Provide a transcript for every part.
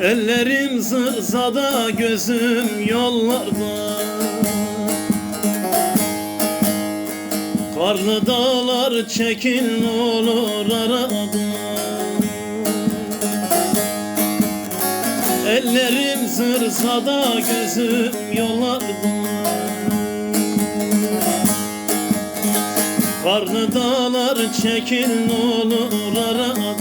Ellerim zırzada, gözüm yollarda. Karlı dağlar çekin olur aradan. Ellerim zırzada, gözüm yollarda. Karlı dağlar çekin olur aradan.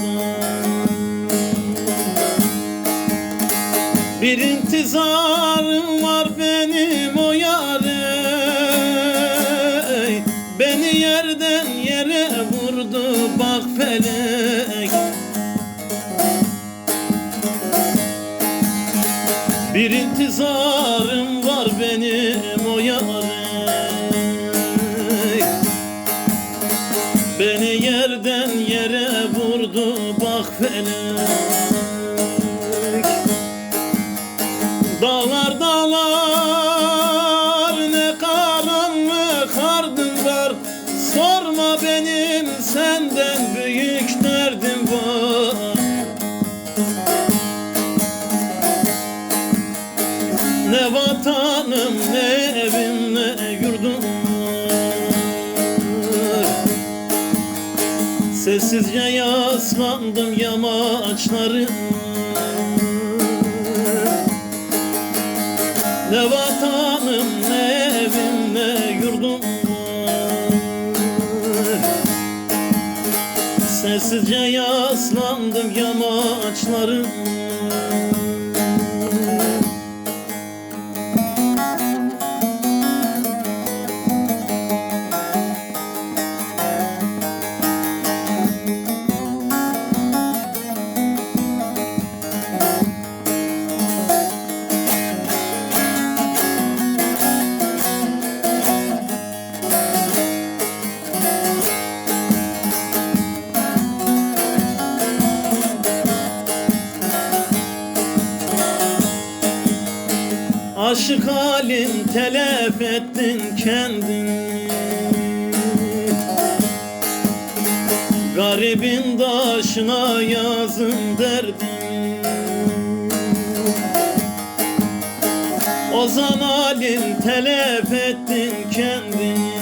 Bir intizarım var benim o yâre, beni yerden yere vurdu bak felek. Bir intizarım var benim o yâre, beni yerden yere vurdu bak felek. Dağlar dağlar ne karanlık ardın var, sorma benim senden büyük derdim var. Ne vatanım ne evim ne yurdum var. Sessizce yaslandım yamaçları. Ne vatanım ne evim ne yurdum var. Sessizce yaslandım yamaçlarım. Aşık halin telef ettin kendini. Garibin daşına yazın derdin. Ozan halin telef ettin kendini.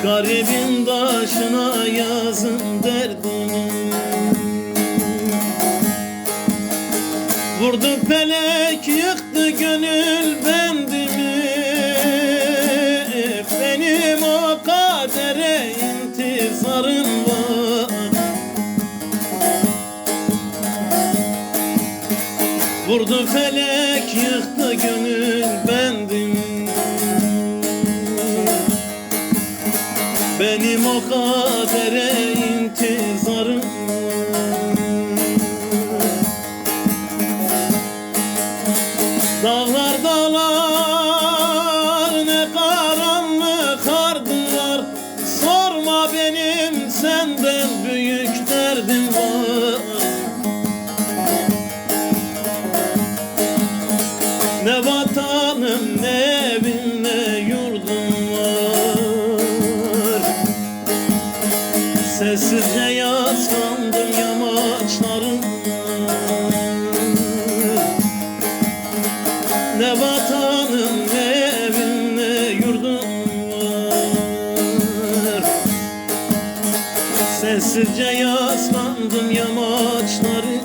Garibin daşına yazın derdin. Vurdu felek yıktı gönül bendimi. Benim o kadere intizarım var. Vurdu felek yıktı gönül bendimi. Benim o kadere intizarım var. Dağlar dağlar ne karanlık ardın var, sorma benim senden büyük derdim var. Ne vatanım ne evim ne yurdum var. Sessizce yaslandım yamaçlarım. Ne vatanım ne evim ne yurdum var. Sessizce yaslandım yamaçları.